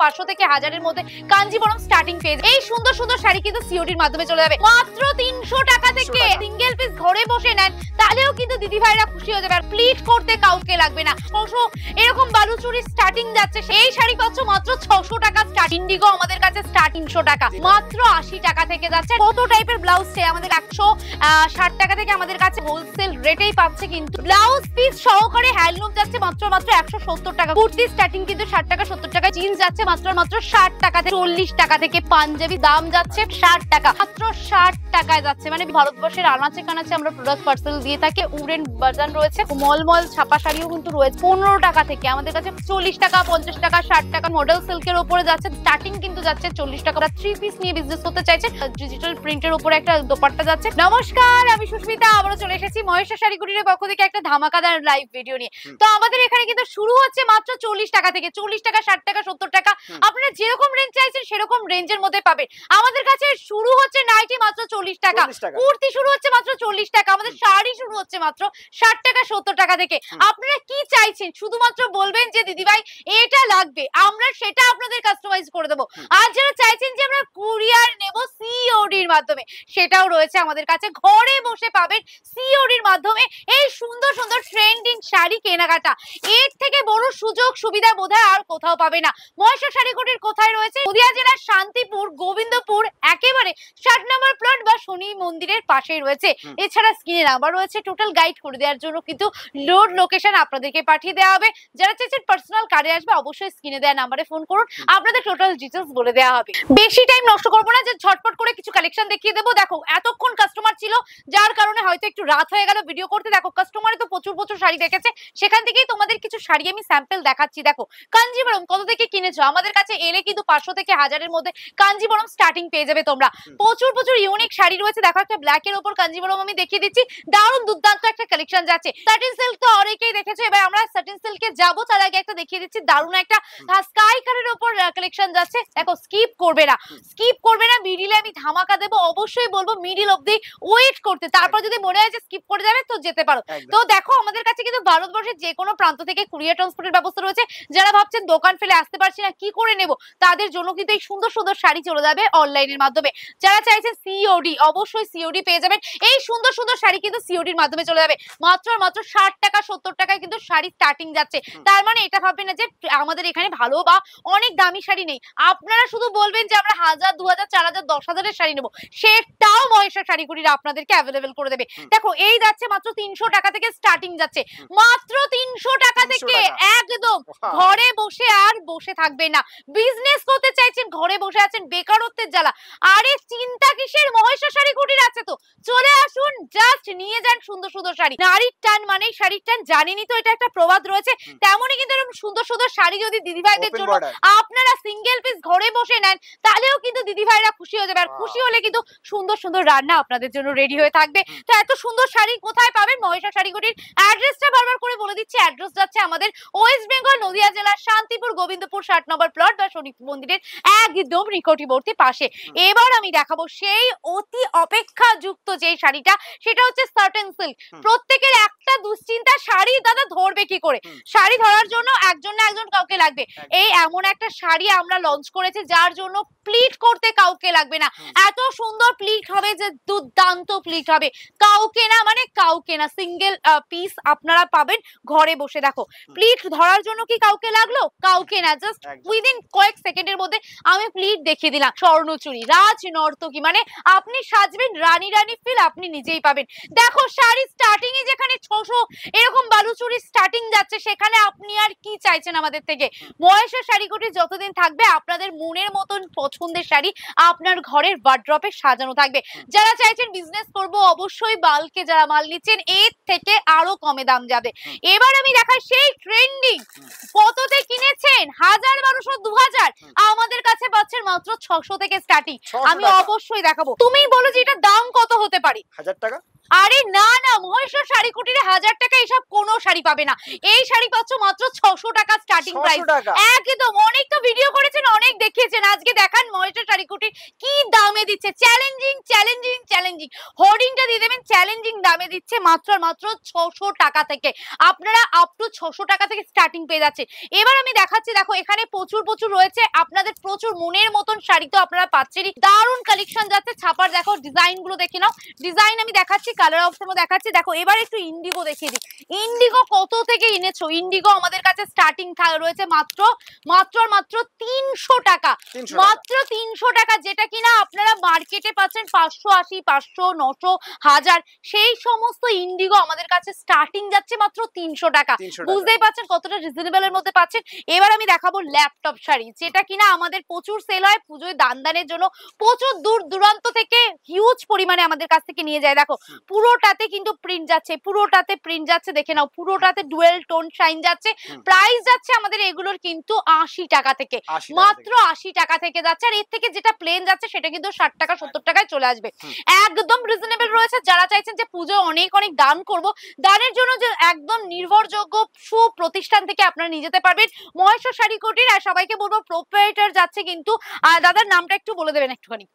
500 থেকে 1000 এর মধ্যে কাঞ্জিবরম স্টার্টিং পেজ। এই সুন্দর সুন্দর শাড়ি কিন্তু সিওডির মাধ্যমে চলে যাবে মাত্র 300 টাকা থেকে। সিঙ্গেল পিস ঘরে বসে নেন তাহলেও কিন্তু দিদি ভাইরা খুশি হয়ে যাবে। আর প্লিট করতে কাউকে লাগবে না। 600 এরকম বালুচুরি স্টার্টিং যাচ্ছে, সেই শাড়ি পাচ্ছ মাত্র 600 টাকা স্টার্ট। ইন্ডিগো আমাদের কাছে স্টার্ট 300 টাকা, মাত্র 80 টাকা থেকে যাচ্ছে। কত টাইপের ব্লাউজ চাই আমাদের 160 টাকা থেকে আমাদের কাছে হোলসেল রেটেই পাচ্ছে। কিন্তু ব্লাউজ পিস সহকারে হ্যান্ডলুম যাচ্ছে মাত্র 170 টাকা। কুর্তি স্টার্টিং কিন্তু 60 টাকা 70 টাকা। জিন্স যাচ্ছে মাত্র 60 টাকা থেকে 40 টাকা থেকে। পাঞ্জাবি দাম যাচ্ছে 60 টাকা, মাত্র 60 টাকায় যাচ্ছে। মানে ভারতবর্ষের আনাচে কানাচে আমরা প্রোডাক্ট পার্সেল দিয়ে থাকি। উডেন বাজার রয়েছে, মলমল ছাপা শাড়িও কিন্তু রয়েছে 15 টাকা থেকে আমাদের কাছে। 40 টাকা 50 টাকা 60 টাকা মডেল সিল্কের উপরে যাচ্ছে। স্টার্টিং কিন্তু যাচ্ছে 40 টাকা। 3 পিস নিয়ে বিজনেস করতে চাইছে, ডিজিটাল প্রিন্টের উপরে একটা দোপাট্টা যাচ্ছে। নমস্কার, আমি সুস্মিতা, আবারও চলে এসেছি মহেশ্বর শাড়ি কুটিরের পক্ষ থেকে একটা ধামাকাদার লাইভ ভিডিও নিয়ে। তো আমাদের এখানে কিন্তু শুরু হচ্ছে মাত্র 40 টাকা থেকে। 40 টাকা 60 টাকা 70 টাকা, আপনারা যেরকম রেঞ্জ চাইছেন সেরকম রেঞ্জের মধ্যে পাবেন। আমাদের কাছে শুরু হচ্ছে নাইটি মাত্র 40 টাকা, কুর্তি শুরু হচ্ছে মাত্র 40 টাকা, আমাদের শাড়ি শুরু হচ্ছে মাত্র 60 টাকা 70 টাকা থেকে। আপনারা কি চাইছেন শুধুমাত্র বলবেন যে দিদি ভাই এটা লাগবে, আমরা সেটা আপনাদের কাস্টমাইজ করে দেবো। আর যারা চাইছেন যে আমরা কুরিয়ার নেব সিওডির মাধ্যমে, সেটাও রয়েছে আমাদের কাছে। ঘরে বসে পাবেন সিওডির মাধ্যমে এই সুন্দর সুন্দর ট্রেন্ডিং শাড়ি কেনাকাটা। এর থেকে বড় সুযোগ সুবিধা বোধহয় আর কোথাও পাবে না। মহেশ্বর শাড়ি কুটির কোথায় রয়েছে? নদিয়া জেলার শান্তিপুর গোবিন্দপুর একেবারে 60 নম্বর প্লট বা শনি মন্দিরের পাশেই রয়েছে। এছাড়া স্ক্রিনে নাম্বার রয়েছে, টোটাল গাইড করে দেওয়ার জন্য কিন্তু লোড লোকেশন আপনাদেরকে পাঠিয়ে দেওয়া হবে। যারা চাইছেন পার্সোনাল কার্ডে আসবে অবশ্যই স্ক্রিনে দেওয়া নাম্বারে ফোন করুন, আপনাদের টোটাল ডিটেইলস বলে দেওয়া হবে। বেশি টাইম নষ্ট করবো না, যে ঝটপট করে কিছু কালেকশন দেখিয়ে দেবো। দেখো এতক্ষণ কাস্টমার ছিল, যার কারণে হয়তো একটু রাত হয়ে গেল ভিডিও করতে। দেখো কাস্টমারে তো প্রচুর প্রচুর শাড়ি দেখেছে, সেখান থেকেই তোমাদের কিছু শাড়ি আমি স্যাম্পল দেখাচ্ছি। দেখো কাঞ্জিবরম কত থেকে কিনেছো, আমাদের কাছে এলে কিন্তু 500 থেকে 1000 এর মধ্যে কাঞ্জিবরম স্টার্টিং পেয়ে যাবে তোমরা। প্রচুর প্রচুর ইউনিক শাড়ি রয়েছে। দেখো একটা ব্ল্যাক এর উপর কাঞ্জিবরম আমি দেখিয়ে দিচ্ছি, দারুণ দুর্দান্ত একটা কালেকশন যাচ্ছে। সাটিন সিল্ক তো অনেকেই দেখেছো, এবার আমরা সাটিন সিল্কে যাবো। তার আগে একটা দেখিয়ে দিচ্ছি, দারুণ একটা স্কাই কালারের উপর কালেকশন যাচ্ছে। দেখো স্কিপ করবে না, স্কিপ করবে না। মিডিলে আমি ধামাকা দেবো, অবশ্যই বলবো মিডিল অবধি ওয়েট করতে। তারপর যদি মনে হয় যে স্কিপ করে যাবে তো যেতে পারো। তো দেখো আমাদের কাছে কিন্তু ভারতবর্ষের যে কোনো প্রান্ত থেকে কুরিয়ার ট্রান্সপোর্টের ব্যবস্থা রয়েছে। যারা ভাবছেন দোকান ফেলে আসতে পারছি না কি করে নেব, তাদের জন্য কিন্তু এই সুন্দর সুন্দর শাড়ি চলে যাবে অনলাইনের মাধ্যমে। যারা চাইছেন সিওডি, অবশ্যই সিওডি পেয়ে যাবেন। এই সুন্দর সুন্দর শাড়ি কিন্তু সিওডির মাধ্যমে চলে যাবে মাত্র 60 টাকা 70 টাকায় কিন্তু শাড়ি স্টার্টিং যাচ্ছে। তার মানে এটা ভাববেন না যে আমাদের এখানে ভালো বা অনেক দামি শাড়ি নেই। আপনারা শুধু বলবেন যে আমরা 1000 2000 4000 10,000 এর শাড়ি নেবো, সেটাও মহেশ্বর শাড়ি কুটির আপনাদেরকে অ্যাভেলেবেল করে দেবে। দেখো এই যাচ্ছে মাত্র 300 টাকা থেকে স্টার্টিং যাচ্ছে, মাত্র 300 টাকা থেকে। একদম ঘরে বসে আর বসে থাকবে না, বিজনেস করতে চাইছেন, ঘরে বসে আছেন, বেকারত্বের জ্বালা, আরে চিন্তা কিসের, মহেশ্বর শাড়ি কুটির আছে তো। চলে আসুন, জাস্ট নিয়ে যান সুন্দর সুন্দর শাড়ি। নারীর টান মানেই শাড়ির টান, জানেনই তো এটা একটা প্রবাদ রয়েছে। তেমনই কিন্তু এরকম সুন্দর সুন্দর শাড়ি যদি দিদিভাইদের জন্য আপনারা সিঙ্গেল পিস ঘরে বসে নেন তাহলেও কিন্তু দিদিভাইরা খুশি হয়ে যাবে। আর খুশি হলে কিন্তু সুন্দর সুন্দর রান্না আপনাদের জন্য রেডি হয়ে থাকবে। তো এত সুন্দর শাড়ি কোথায় পাবেন? মহেশ্বর শাড়ি কুটির অ্যাড্রেসটা বারবার করে বলে দিচ্ছি। অ্যাড্রেস যাচ্ছে আমাদের ওয়েস্ট বেঙ্গল নদিয়া জেলার শান্তিপুর গোবিন্দপুর 60 নম্বর প্লট বা শনি মন্দিরের একদম নিকটবর্তী পাশে। এবার আমি দেখাবো সেই অতি অপেক্ষাযুক্ত যে শাড়িটা, সেটা হচ্ছে সার্টেন সিল্ক। প্রত্যেকের একটা দুশ্চিন্তা, শাড়ি দাদা ধরবে কি করে। শাড়ি ধরার জন্য একজন না একজন কাউকে লাগবে। এই এমন একটা শাড়ি আমরা লঞ্চ করেছি যার জন্য প্লিট করতে কাউকে লাগবে না। এত সুন্দর প্লিট হবে যে দুর্দান্ত প্লিট হবে, কাউকে না মানে কাউকে না। সিঙ্গেল পিস আপনারা পাবেন ঘরে বসে। দেখো প্লিট ধরার জন্য কি কাউকে লাগলো? কাউকে না, জাস্ট উইদিন কয়েক সেকেন্ডের মধ্যে আমি প্লিট দেখিয়ে দিলাম। স্বর্ণচুরি, রাজ নর্তকী, মানে আপনি সাজবেন রানী রানী ফিল আপনি নিজেই পাবেন। দেখো শাড়ি স্টার্টিং এ যেখানে 600 এরকম বালুচুরি স্টার্টিং যাচ্ছে, সেখানে আপনি আর কি চাইছেন আমাদের থেকে? মহেশ্বর শাড়ি কুটির যতদিন থাকবে আপনাদের মনের মতন পছন্দের শাড়ি আপনার ঘরের ওয়ার্ড্রপে সাজানো থাকবে। যারা চাইছেন বিজনেস করব, অবশ্যই বালকে যারা মাল নিচ্ছেন এর থেকে আরো কমে দাম যাবে। এবার আমি দেখাই সেই ট্রেন্ডিং, কততে কিনেছেন 1000 1200 2000, আমাদের কাছে পাচ্ছেন মাত্র 600 থেকে স্টার্টিং। আমি অবশ্যই দেখাবো। তুমি বলো যে এটা দাম কত হতে পারে? 1000 টাকা। আরে না না, মহেশ্বর শাড়ি কুটিরে 1000 টাকা এসব কোনো শাড়ি পাবে না। এই শাড়ি পাচ্ছ মাত্র 600 টাকা স্টার্টিং প্রাইস। একদম, অনেক তো ভিডিও করেছেন, অনেক দেখিয়েছেন, আজকে দেখান মহেশ্বর শাড়ি কুটির কি দামে দিচ্ছে, চ্যালেঞ্জিং চ্যালেঞ্জিং চ্যালেঞ্জিং, হোর্ডিংটা দিয়ে দেবেন, চ্যালেঞ্জিং দামে দিচ্ছে মাত্র আর মাত্র 600 টাকা থেকে। আপনারা আপ টু 600 টাকা থেকে স্টার্টিং পেয়ে যাচ্ছে। এবার আমি দেখাচ্ছি, দেখো এখানে প্রচুর রয়েছে, আপনাদের প্রচুর মনের মতন শাড়ি তো আপনারা পাচ্ছেনই, দারুণ কালেকশন যাচ্ছে। ছাপার দেখো ডিজাইন গুলো দেখে নাও, ডিজাইন আমি দেখাচ্ছি, কালার অপশনও দেখাচ্ছি। দেখো এবার একটু ইন্ডিগো দেখিয়ে দিই, ইন্ডিগো কত থেকে এনেছো? ইন্ডিগো আমাদের কাছে স্টার্টিং রয়েছে মাত্র আর মাত্র 300 টাকা, মাত্র 300 টাকা, যেটা কিনা আপনারা মার্কেটে পাচ্ছেন 580, 500, 900, 1000, সেই সমস্ত ইন্ডিগো আমাদের কাছে স্টার্টিং যাচ্ছে মাত্র 300 টাকা। বুঝতেই পাচ্ছেন কতটা রিজনেবল এর মধ্যে পাচ্ছেন। এবার আমি দেখাবো ল্যাপটপ শাড়ি, যেটা কিনা আমাদের প্রচুর সেল হয় পুজোয় দানের জন্য, প্রচুর দূর দূরান্ত থেকে হিউজ পরিমাণে আমাদের কাছ থেকে নিয়ে যায়। দেখো পুরোটাতে কিন্তু প্রিন্ট যাচ্ছে, পুরোটাতে প্রিন্ট যাচ্ছে, দেখে নাও পুরোটাতে ডুয়েল টোন শাইন যাচ্ছে। প্রাইস যাচ্ছে আমাদের এগুলোর কিন্তু 80 টাকা থেকে, মাত্র 80 টাকা থেকে যাচ্ছে। আর এর থেকে যেটা প্লেন যাচ্ছে সেটা কিন্তু 60 টাকা 70 টাকায় চলে আসবে, একদম রিজনেবল রয়েছে। যারা চাইছেন যে পুজো অনেক অনেক দান করব, দানের জন্য যে একদম নির্ভরযোগ্য সুপ্রতিষ্ঠান থেকে আপনারা নিয়ে যেতে পারবেন মহেশ্বর শাড়ি কোটির। আর সবাইকে বলবো প্রোপ্রাইটার যাচ্ছে কিন্তু, দাদার নামটা একটু বলে দেবেন একটুখানি।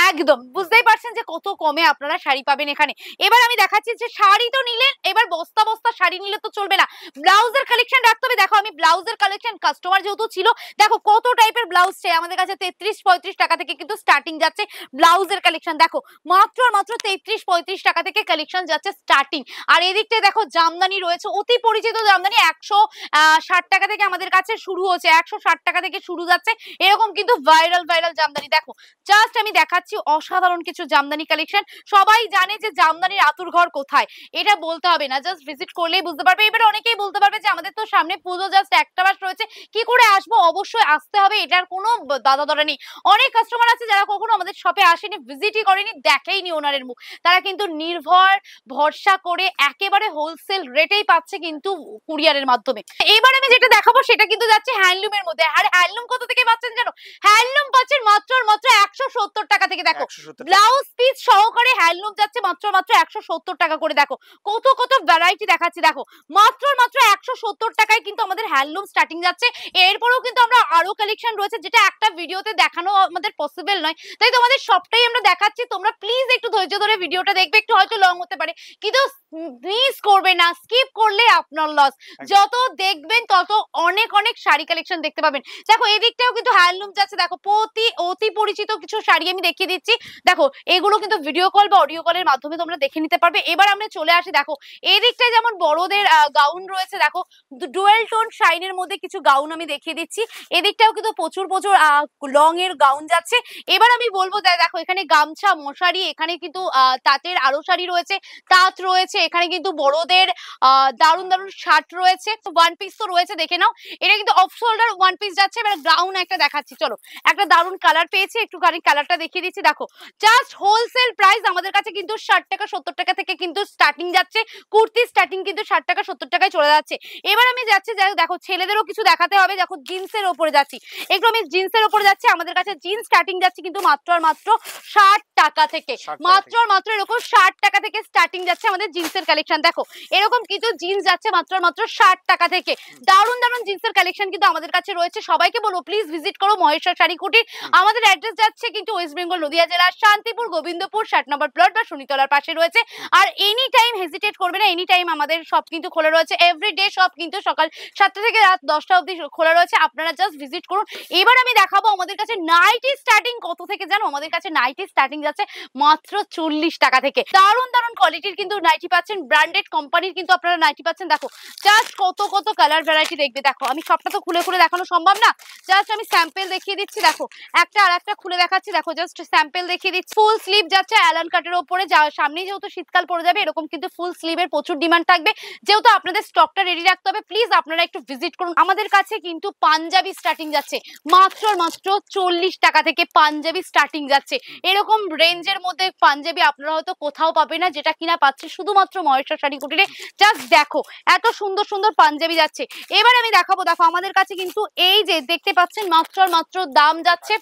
একদম বুঝতেই পারছেন যে কত কমে আপনারা শাড়ি পাবেন এখানে। এবার আমি দেখাচ্ছি যে শাড়ি তো নিলেন, এবার বস্তা বস্তা শাড়ি নিলে তো চলবে না, ব্লাউজের কালেকশন রাখতে হবে। দেখো আমি ব্লাউজের কালেকশন, কাস্টমার যেহেতু ছিল, দেখো কত টাইপের ব্লাউজ চাই আমাদের কাছে, 33-35 টাকা থেকে কিন্তু স্টার্টিং যাচ্ছে ব্লাউজের কালেকশন। দেখো মাত্র আর মাত্র 33-35 টাকা থেকে কালেকশন যাচ্ছে স্টার্টিং। আর এদিকটায় দেখো জামদানি রয়েছে, অতি পরিচিত জামদানি, 160 টাকা থেকে আমাদের কাছে শুরু হচ্ছে, 160 টাকা থেকে শুরু যাচ্ছে এরকম কিন্তু ভাইরাল জামদানি। দেখো জাস্ট আমি দেখাচ্ছি অসাধারণ কিছু জামদানি কালেকশন। সবাই জানে যে জামদানির আতুর ঘর কোথায়, এটা বলতে হবে না, জাস্ট ভিজিট করলেই বুঝতে পারবে। এবারে অনেকেই বলতে পারবে যে আমাদের তো সামনে পুজো জাস্ট একটা মাস রয়েছে, কি করে আসবো? অবশ্যই আসতে হবে, এটার কোনো বাধা ধরা নেই। অনেক কাস্টমার আছে যারা কখনো আমাদের শপে আসেনি, ভিজিটই করেনি, দেখেইনি ওনারের মুখ, তারা কিন্তু ভরসা করে একেবারে হোলসেল রেটেই পাচ্ছে কিন্তু কুরিয়ারের মাধ্যমে। এবার আমি যেটা দেখাবো সেটা কিন্তু যাচ্ছে হ্যান্ডলুমের মধ্যে। আর হ্যান্ডলুম কত থেকে পাচ্ছেন জানো? হ্যান্ডলুম পাচ্ছেন মাত্র 170 টাকা থেকে। দেখো ব্লাউজ পিস সহকারে হ্যান্ডলুম যাচ্ছে মাত্র 170 টাকা করে। দেখো কত কত ভ্যারাইটি দেখাচ্ছি, দেখো মাত্র 170 টাকায় কিন্তু আমাদের হ্যান্ডলুম স্টার্টিং যাচ্ছে। এরপরেও কিন্তু আমরা আরো কালেকশন রয়েছে, যেটা একটা ভিডিওতে দেখানো আমাদের পসিবল নয়, তাই তোমাদের সবটাই আমরা দেখাচ্ছি। তোমরা প্লিজ একটু ধৈর্য ধরে ভিডিওটা দেখবে, একটু হয়তো লং হতে পারে, কিন্তু মিস করবে না, স্কিপ করলে আপনার লস। যত দেখবেন তত অনেক অনেক শাড়ি কালেকশন দেখতে পাবেন। দেখো এই দিকটাও কিন্তু হ্যান্ডলুম যাচ্ছে, দেখো অতি পরিচিত কিছু শাড়ি আমি দেখিয়ে দিচ্ছি। দেখো এগুলো কিন্তু ভিডিও কল বা অডিও কলের মাধ্যমে তোমরা দেখে নিতে পারবে। এবার আমরা চলে আসি, দেখো এই দিকটায় যেমন বড়দের গাউন রয়েছে, দেখো ডুয়েল টোন শাইনের মধ্যে কিছু গাউন আমি দেখিয়ে দিচ্ছি। এদিকটাও কিন্তু প্রচুর লং এর গাউন যাচ্ছে। এবার আমি বলবো দেখো এখানে গামছা, মশারি, এখানে কিন্তু তাঁতের আরো শাড়ি রয়েছে, তাঁত রয়েছে, এখানে কিন্তু বড়দের দারুণ শার্ট রয়েছে, ওয়ান পিস তো রয়েছে, দেখে নাও এটা কিন্তু অফ শোল্ডার ওয়ান পিস যাচ্ছে। এবার গাউন একটা দেখাচ্ছি, চলো একটা দারুণ কালার পেয়েছি, একটুখানি কালারটা দেখিয়ে দিচ্ছি। দেখো জাস্ট হোলসেল প্রাইস আমাদের কাছে কিন্তু 60 টাকা 70 টাকা থেকে কিন্তু স্টার্টিং যাচ্ছে, কুর্তি স্টার্টিং কিন্তু 60 টাকা 70 টাকায় চলে যাচ্ছে। এবার আমি যাচ্ছি, দেখো ছেলেদেরও কিছু দেখাতে হবে। দেখো জিন্সের ওপরে যাচ্ছি, একটু আমি জিন্সের ওপরে যাচ্ছি। আমাদের কাছে জিন্স স্টার্টিং যাচ্ছে কিন্তু মাত্র আর মাত্র 60 টাকা থেকে, মাত্র আর মাত্র এরকম 60 টাকা থেকে স্টার্টিং যাচ্ছে আমাদের জিন্সের কালেকশন। দেখো এরকম কিন্তু জিন্স যাচ্ছে মাত্র আর মাত্র 60 টাকা থেকে। দারুণ জিন্সের কালেকশন কিন্তু আমাদের কাছে রয়েছে। সবাইকে বলবো প্লিজ ভিজিট করো মহেশ্বর শাড়ি কুটির। আমাদের অ্যাড্রেস যাচ্ছে কিন্তু ওয়েস্ট বেঙ্গল নদিয়া জেলার শান্তিপুর গোবিন্দপুর 60 নম্বর প্লট বা শনিতলার পাশে রয়েছে। আর এনি টাইম হেজিটেট করবে না, এনি টাইম আমাদের শপ কিন্তু খোলা রয়েছে। এভরিডে শপ কিন্তু সকাল 7টা থেকে রাত 10টা অবধি খোলা রয়েছে, আপনারা জাস্ট ভিজিট করুন। এবার আমি দেখাবো আমাদের কাছে নাইটি স্টার্টিং কত থেকে জানো? আমাদের কাছে নাইটি স্টার্টিং যাচ্ছে মাত্র 40 টাকা থেকে। দারুণ কোয়ালিটির কিন্তু নাইটি পাচ্ছেন, ব্র্যান্ডেড কোম্পানির কিন্তু আপনারা নাইটি পাচ্ছেন। দেখো জাস্ট কত কালার ভ্যারাইটি দেখবে। দেখো আমি সবটা তো খুলে দেখানো সম্ভব না, জাস্ট আমি স্যাম্পল দেখিয়ে দিচ্ছি। দেখো একটা আর একটা খুলে দেখাচ্ছি, দেখো জাস্ট স্যাম্পল দেখিয়ে দিচ্ছি। ফুল স্লিভ যাচ্ছে অ্যালান কাটের উপরে, সামনে যেহেতু শীতকাল পড়ে যাবে এরকম কিন্তু ফুল স্লিভের প্রচুর ডিমান্ড থাকবে, যেহেতু আপনাদের স্টকটা রেডি রাখতে হবে। প্লিজ আপনারা একটু ভিজিট করুন। আমাদের কাছে কিন্তু পাঞ্জাবি স্টার্টিং যাচ্ছে মাত্র 40 টাকা থেকে, পাঞ্জাবি স্টার্টিং যাচ্ছে। এরকম রেঞ্জের মধ্যে পাঞ্জাবি আপনারা হয়তো কোথাও পাবে না, যেটা কিনা পাচ্ছে শুধুমাত্র মহেশ্বর শাড়ি কুটিরে। জাস্ট দেখো এত সুন্দর পাঞ্জাবি যাচ্ছে। এবার আমি দেখাবো, দেখো আমাদের কাছে কিন্তু এই যে দেখতে পাচ্ছেন মাত্র দাম যাচ্ছে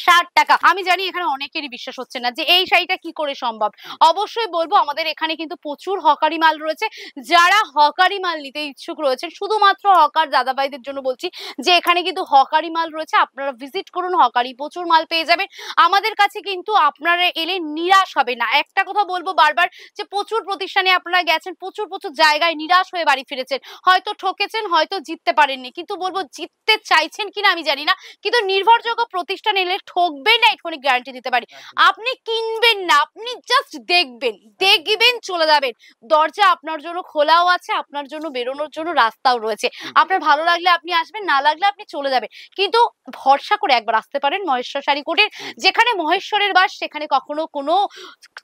60 টাকা। আমি জানি এখানে অনেকেরই বিশ্বাস হচ্ছে না যে এই শাড়িটা কি করে সম্ভব। অবশ্যই বলবো আমাদের এখানে কিন্তু প্রচুর হকারি মাল রয়েছে। যারা হকারি মাল নিতে ইচ্ছুক রয়েছেন, শুধুমাত্র হকার দাদাভাইদের জন্য বলছি যে এখানে কিন্তু হকারি মাল রয়েছে। আপনারা ভিজিট করুন, হকারি প্রচুর মাল পেয়ে যাবেন। আমাদের কাছে কিন্তু আপনারা এলে নিরাশ হবেন না। একটা কথা বলবো বারবার, যে প্রচুর প্রতিষ্ঠানে আপনারা গেছেন, প্রচুর জায়গায় নিরাশ হয়ে বাড়ি ফিরেছেন। হয়তো ঠকেছেন, হয়তো জিততে পারেননি। কিন্তু বলবো জিততে চাইছেন কিনা আমি জানি না। কিন্তু নির্ভরযোগ্য প্রতিষ্ঠানে এলে ঠকবেন না, এক্ষুনি গ্যারান্টি দিতে পারি। আপনি কিনবেন না, আপনি জাস্ট দেখবেন চলে যাবেন। দরজা আপনার জন্য খোলাও আছে, আপনার জন্য বেরোনোর জন্য রাস্তাও রয়েছে। আপনার ভালো লাগলে আপনি আসবেন, না লাগলে আপনি চলে যাবেন। কিন্তু ভরসা করে একবার আসতে পারেন মহেশ্বর শাড়ি কোর্টের। যেখানে মহেশ্বরের বাস, সেখানে কখনো কোনো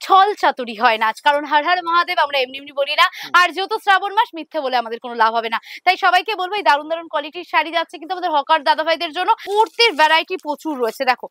ছল চাতুরি হয় না। কারণ হর হর মহাদেব আমরা এমনি বলি না। আর যেহেতু শ্রাবণ মাস, মিথ্যে বলে আমাদের কোনো লাভ হবে না। তাই সবাইকে বলবো এই দারুণ কোয়ালিটির শাড়ি যাচ্ছে কিন্তু আমাদের হকার দাদাভাইদের জন্য। কুর্তির ভ্যারাইটি প্রচুর রয়েছে। দেখো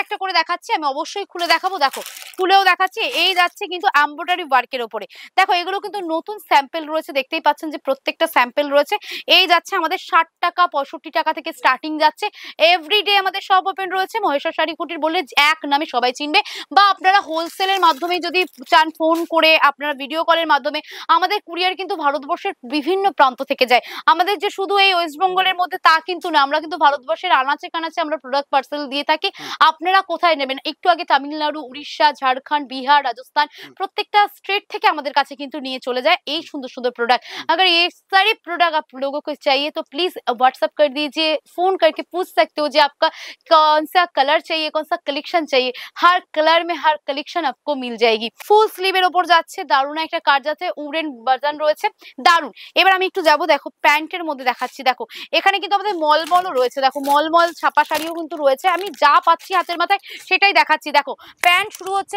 একটা করে দেখাচ্ছি, আমি অবশ্যই খুলে দেখাবো। দেখো খুলেও দেখাচ্ছি। এই যাচ্ছে কিন্তু এমব্রয়ডারি ওয়ার্কের ওপরে। দেখো এগুলো কিন্তু নতুন স্যাম্পল রয়েছে, দেখতেই পাচ্ছেন যে প্রত্যেকটা স্যাম্পল রয়েছে। এই যাচ্ছে আমাদের 60 টাকা 65 টাকা থেকে স্টার্টিং যাচ্ছে। এভরিডে আমাদের শপ ওপেন রয়েছে। মহেশ্বর শাড়ি কুটির বললে এক নামে সবাই চিনবে। বা আপনারা হোলসেলের মাধ্যমে যদি চান, ফোন করে, আপনারা ভিডিও কলের মাধ্যমে, আমাদের কুরিয়ার কিন্তু ভারতবর্ষের বিভিন্ন প্রান্ত থেকে যায়। আমাদের যে শুধু এই ওয়েস্ট বেঙ্গলের মধ্যে তা কিন্তু না, আমরা কিন্তু ভারতবর্ষের আনাচে কানাচে আমরা প্রোডাক্ট পার্সেল দিয়ে থাকি। আপনারা কোথায় নেবেন, একটু আগে তামিলনাড়ু, উড়িষ্যা, ঝাড়খণ্ড, বিহার, রাজস্থান, প্রত্যেকটা স্টেট থেকে আমাদের কাছে কিন্তু নিয়ে চলে যায় এই সুন্দর প্রোডक्ट। अगर ये सारे प्रोडक्ट आप लोगों को चाहिए तो प्लीज व्हाट्सएप कर दीजिए, फोन करके पूछ सकते हो जी आपका कौन सा कलर चाहिए, कौन सा कलेक्शन चाहिए। हर कलर में हर कलेक्शन आपको मिल जाएगी। ফুল স্লিভের উপর যাচ্ছে, দারুণ একটা কাজ যাচ্ছে, উডেন বাটন রয়েছে, দারুণ। এবার আমি একটু যাব, দেখো প্যান্টের মধ্যে দেখাচ্ছি। দেখো এখানে কিন্তু আমাদের মলমলও রয়েছে। দেখো মলমল ছাপা শাড়িও কিন্তু রয়েছে। আমি যা পাচ্ছি হাতের মাথায় সেটাই দেখাচ্ছি। দেখো প্যান্ট শুরু হচ্ছে,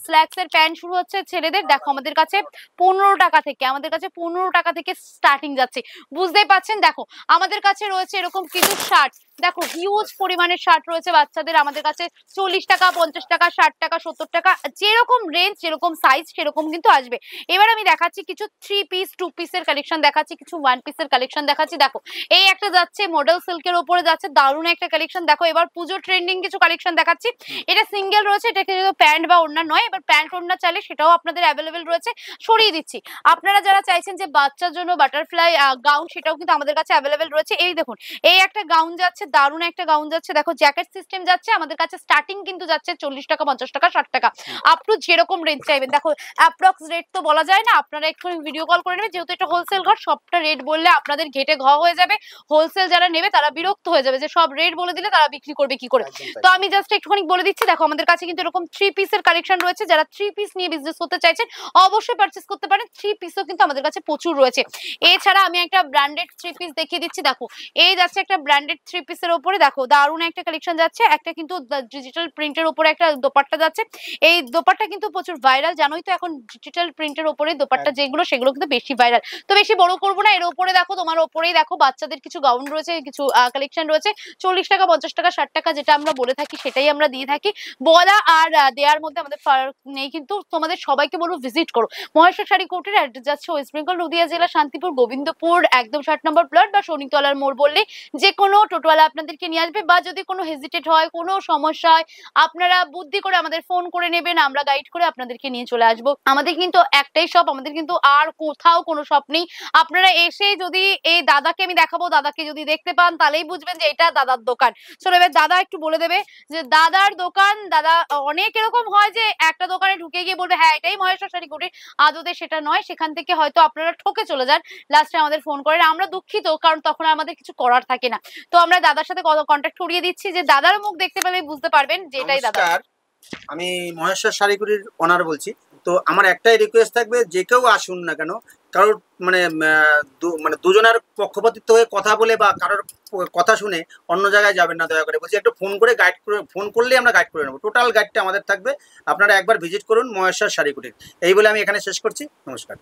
স্ল্যাক্স এর প্যান্ট শুরু হচ্ছে ছেলেদের। দেখো আমাদের কাছে 15 টাকা থেকে, আমাদের কাছে 15 টাকা থেকে স্টার্টিং যাচ্ছে। বুঝতেই পাচ্ছেন। দেখো আমাদের কাছে রয়েছে এরকম কিছু শার্ট। দেখো হিউজ পরিমাণের শার্ট রয়েছে বাচ্চাদের আমাদের কাছে। 40 টাকা, 50 টাকা, 60 টাকা, 70 টাকা, যেরকম রেঞ্জ, যেরকম সাইজ, সেরকম কিন্তু আসবে। এবার আমি দেখাচ্ছি কিছু 3 পিস 2 পিসের কালেকশন দেখাচ্ছি, কিছু 1 পিসের কালেকশন দেখাচ্ছি। দেখো এই একটা যাচ্ছে মডেল সিল্কের উপরে যাচ্ছে, দারুণ একটা কালেকশন। দেখো এবার পুজো ট্রেন্ডিং কিছু কালেকশন দেখাচ্ছি। এটা সিঙ্গেল রয়েছে, এটা কিন্তু প্যান্ট বা ওড়না নয়। এবার প্যান্ট ওড়না চাইলে সেটাও আপনাদের অ্যাভেলেবেল রয়েছে, সরিয়ে দিচ্ছি। আপনারা যারা চাইছেন যে বাচ্চার জন্য বাটারফ্লাই গাউন, সেটাও কিন্তু আমাদের কাছে অ্যাভেলেবেল রয়েছে। এই দেখুন এই একটা গাউন যাচ্ছে, দারুণ একটা গাউন যাচ্ছে। দেখো জ্যাকেট সিস্টেম যাচ্ছে, আমাদের কাছে স্টার্টিং কিন্তু যাচ্ছে 40 টাকা, 50 টাকা, 60 টাকা, আপ টু যেরকম রেঞ্জ চাইবেন। দেখো অ্যাপ্রক্স রেট তো বলা যায় না, আপনারা একটু ভিডিও কল করে নেবেন, যেহেতু এটা হোলসেল ঘর। সবটা রেট বললে আপনাদের ঘেটে ঘ হয়ে যাবে। হোলসেল যারা নেবে তারা বিরক্ত হয়ে যাবে যে সব রেট বলে দিলে তারা বিক্রি করবে কি করে। তো আমি জাস্ট একটুখানি বলে দিচ্ছি। দেখো আমাদের কাছে কিন্তু এরকম 3 পিসের কালেকশন রয়েছে। যারা 3 পিস নিয়ে বিজনেস করতে চাইছেন অবশ্যই পারচেজ করতে পারেন। 3 পিসও কিন্তু আমাদের কাছে প্রচুর রয়েছে। এছাড়া আমি একটা ব্র্যান্ডেড 3 পিস দেখিয়ে দিচ্ছি। দেখো এই যাচ্ছে একটা ব্র্যান্ডেড 3 পিসের উপরে। দেখো দারুণ একটা কালেকশন যাচ্ছে। একটা কিন্তু ডিজিটাল প্রিন্টের উপরে একটা দোপাট্টা যাচ্ছে। এই দোপাট্টা কিন্তু প্রচুর ভাইরাল, জানোই তো এখন ডিজিটাল প্রিন্টের উপরে দোপাট্টা যেগুলো, সেগুলো কিন্তু বেশি ভাইরাল। তো বেশি বড় করবো না, এর উপরে দেখো, তোমার উপরেই দেখো বাচ্চাদের কিছু গাউন রয়েছে, কিছু কালেকশন রয়েছে। 40 টাকা, 50 টাকা, 60 টাকা, যেটা আমরা বলে থাকি সেটাই আমরা দিয়ে থাকি। বলা আর দেওয়ার মধ্যে আমাদের ফারাক নেই। কিন্তু তোমাদের সবাইকে বলবো ভিজিট করো। মহেশ্বর শাড়ি কোর্টের অ্যাড্রেস যাচ্ছে ওয়েস্ট বেঙ্গল, নদিয়া জেলা, শান্তিপুর, গোবিন্দপুর, একদম 60 নম্বর প্লট বা শনিতলার মোড় বললে যে কোনো টোটোওয়ালা আপনাদেরকে নিয়ে আসবে। বা যদি কোনো হেজিটেট হয়, কোনো সমস্যা হয়, আপনারা বুদ্ধি করে আমাদের ফোন করে নেবেন, আমরা গাইড করে আপনাদেরকে নিয়ে চলে আসবো। আমাদের কিন্তু একটাই শপ, আমাদের কিন্তু আর কোথাও কোনো শপ নেই। আপনারা এসে যদি এই দাদাকে আমি দেখাবো, দাদাকে যদি দেখতে পান তাহলেই বুঝবেন যে এটা দাদার দোকান। চলো এবার দাদা একটু বলে দেবে যে দাদার দোকান। দাদা অনেক এরকম হয় যে একটা দোকানে ঢুকে গিয়ে বলবে হ্যাঁ এটাই মহেশ্বর শাড়ি কোর্টের, আদতে সেটা নয়। সেখান থেকে হয়তো আপনারা ঠকে চলে যান, লাস্টে আমাদের ফোন করেন। আমরা দুঃখিত, কারণ তখন আমাদের কিছু করার থাকে না। তো আমরা দাদার সাথে কন্ট্যাক্ট করিয়ে দিচ্ছি, যে দাদার মুখ দেখতে পেলেই বুঝতে পারবেন যে এটাই দাদা। আমি মহেশ্বর শাড়িগুড়ির ওনার বলছি। তো আমার একটাই রিকোয়েস্ট থাকবে, যে কেউ আসুন না কেন, কারোর মানে দুজনের পক্ষপাতিত্ব হয়ে কথা বলে বা কারোর কথা শুনে অন্য জায়গায় যাবেন না, দয়া করে বলছি। একটু ফোন করে গাইড করে, ফোন করলেই আমরা গাইড করে নেবো। টোটাল গাইডটা আমাদের থাকবে। আপনারা একবার ভিজিট করুন মহেশ্বর শাড়িগুড়ির। এই বলে আমি এখানে শেষ করছি। নমস্কার।